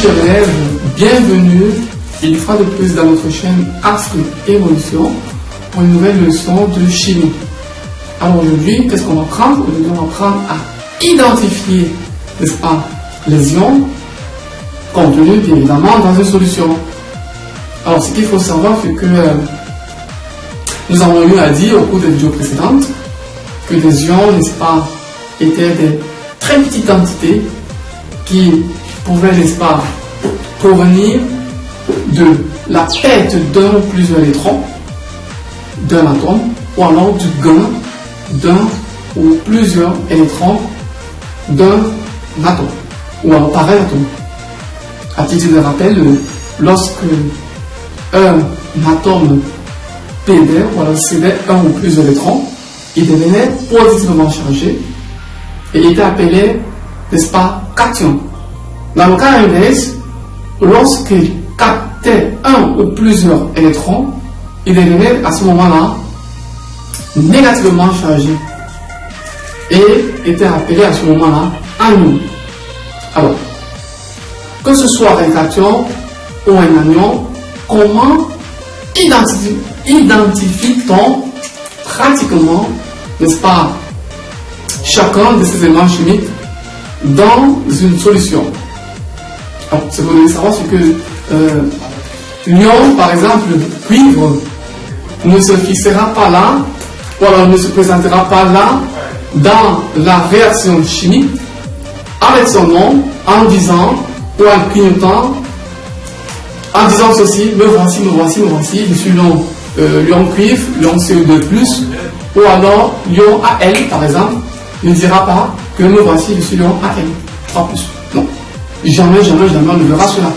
chers élèves, bienvenue une fois de plus dans notre chaîne Astre Évolution pour une nouvelle leçon de chimie. Alors aujourd'hui, qu'est-ce qu'on va apprendre? Aujourd'hui, on va apprendre à identifier, n'est-ce pas, les ions contenus bien évidemment dans une solution. Alors ce qu'il faut savoir, c'est que nous avons eu à dire au cours des vidéos précédentes que les ions, n'est-ce pas, étaient des très petites entités qui pouvaient, n'est-ce pas, provenir de la perte d'un ou plusieurs électrons d'un atome, ou alors du gain d'un ou plusieurs électrons d'un atome, ou alors par un atome. À titre de rappel, lorsque un atome perdait, ou alors cédait un ou plusieurs électrons, il devenait positivement chargé et était appelé, n'est-ce pas, cation. Dans le cas inverse, lorsqu'il captait un ou plusieurs électrons, il devenait à ce moment-là négativement chargé et était appelé à ce moment-là anion. Alors, que ce soit un cation ou un anion, comment identifie-t-on pratiquement, n'est-ce pas, chacun de ces éléments chimiques dans une solution? Alors, ce que vous devez savoir, c'est que l'ion, par exemple, le cuivre, ne se fixera pas là, ou alors ne se présentera pas là, dans la réaction chimique, avec son nom, en disant, ou en clignotant, en disant ceci, me voici, me voici, me voici, je suis l'ion cuivre, l'ion CO2+, ou alors l'ion Al, par exemple, ne dira pas que me voici, je suis l'ion Al, 3+. Non. Jamais, jamais, jamais on ne verra cela.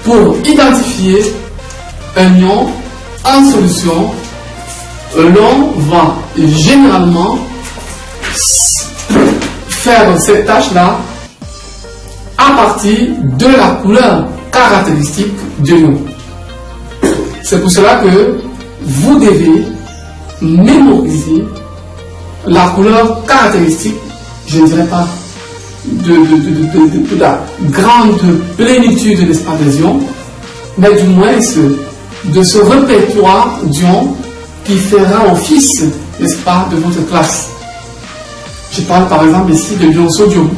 Pour identifier un ion en solution, l'on va généralement faire cette tâche-là à partir de la couleur caractéristique de l'ion. C'est pour cela que vous devez mémoriser la couleur caractéristique, je ne dirais pas de la grande plénitude de l'espace des ions, mais du moins de ce répertoire d'ions qui fera office, n'est-ce pas, de votre classe. Je parle par exemple ici de l'ion sodium.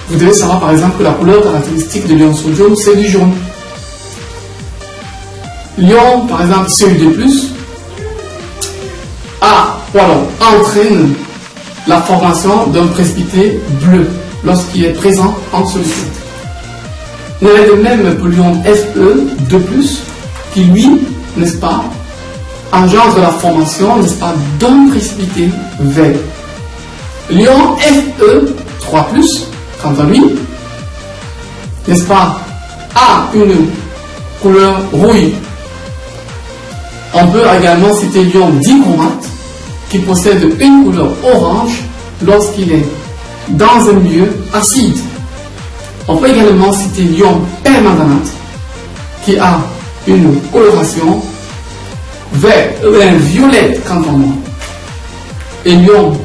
Vous devez savoir par exemple que la couleur caractéristique de l'ion sodium, c'est du jaune. L'ion, par exemple, CO2+, entraîne la formation d'un précipité bleu lorsqu'il est présent en solution. Il y a de même pour l'ion Fe2+, qui lui, n'est-ce pas, engendre la formation, n'est-ce pas, d'un précipité vert. L'ion Fe3+, quant à lui, n'est-ce pas, a une couleur rouille. On peut également citer l'ion dichromate, qui possède une couleur orange lorsqu'il est dans un milieu acide. On peut également citer l'ion permanganate, qui a une coloration violette quant à moi. Et l'ion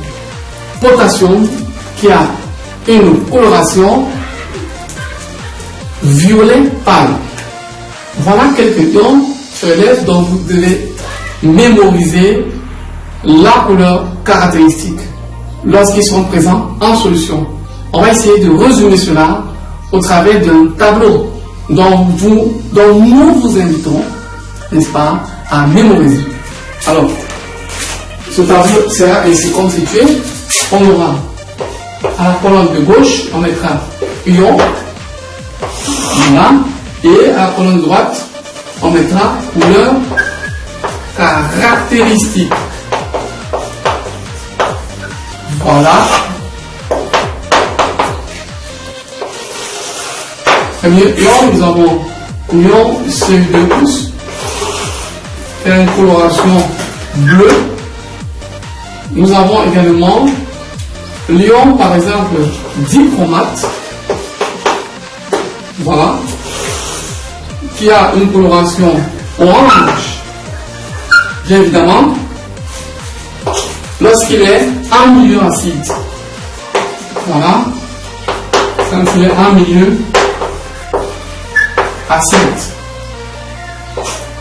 potassium, qui a une coloration violet pâle. Voilà quelques ions, chers élèves, dont vous devez mémoriser la couleur caractéristique lorsqu'ils sont présents en solution. On va essayer de résumer cela au travers d'un tableau dont nous vous invitons, n'est-ce pas, à mémoriser. Alors, ce tableau sera ainsi constitué. On aura à la colonne de gauche, on mettra ion, voilà, et à la colonne de droite, on mettra couleur caractéristique. Voilà. Premier ion, nous avons l'ion CO2+, qui a une coloration bleue. Nous avons également l'ion, par exemple, dichromate, voilà, qui a une coloration orange, bien évidemment, lorsqu'il est en milieu acide. Voilà. ceinturé en milieu à 7.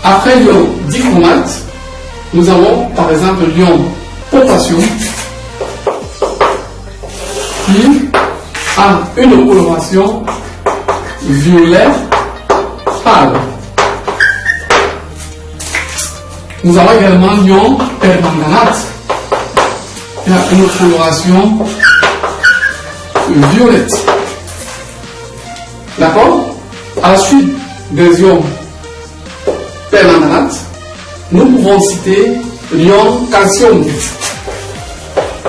Après l'ion dichromate, nous avons par exemple l'ion potassium qui a une coloration violet pâle. Nous avons également l'ion permanganate qui a une coloration violette. D'accord? À la suite des ions permanganate, nous pouvons citer l'ion calcium.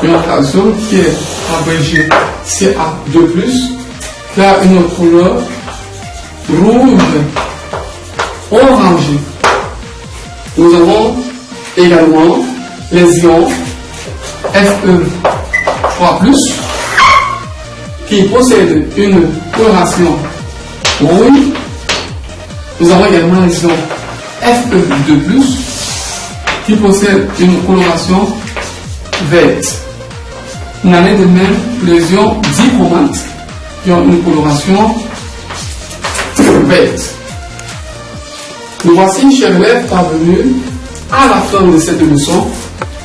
L'ion calcium qui est abrégé Ca2+, qui a une couleur rouge orangé. Nous avons également les ions Fe3+, qui possèdent une coloration rouge. Nous avons également les ions Fe2+, qui possèdent une coloration verte. Il en est de même les ions dichromates, qui ont une coloration verte. Nous voici, chers élèves, parvenus à la fin de cette leçon,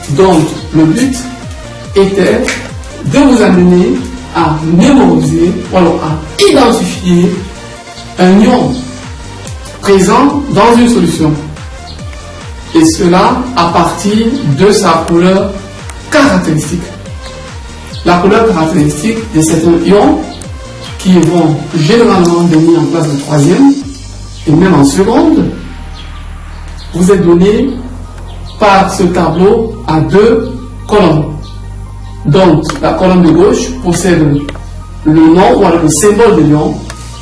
dont le but était de vous amener à mémoriser ou alors à identifier un ion présent dans une solution. Et cela à partir de sa couleur caractéristique. La couleur caractéristique de certains ions qui vont généralement venir en classe de 3e et même en seconde vous est donné par ce tableau à 2 colonnes. Donc la colonne de gauche possède le nom ou alors le symbole de l'ion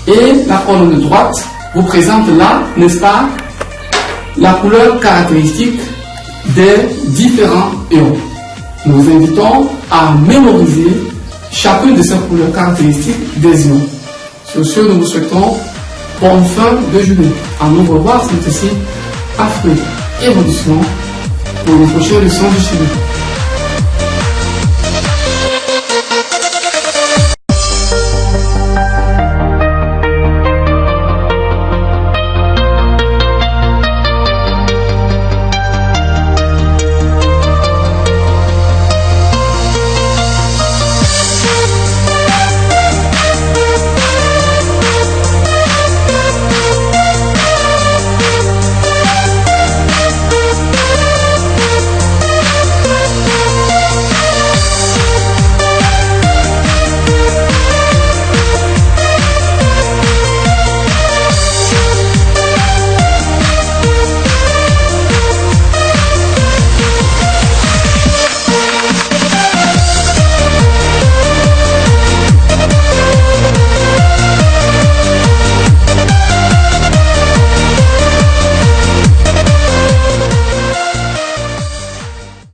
et la colonne de droite vous présente là, n'est-ce pas, la couleur caractéristique des différents ions. Nous vous invitons à mémoriser chacune de ces couleurs caractéristiques des ions. Sur ce, nous vous souhaitons bonne fin de journée. À nous revoir, c'est ici Afrique Évolution pour une prochaine leçon du chimie.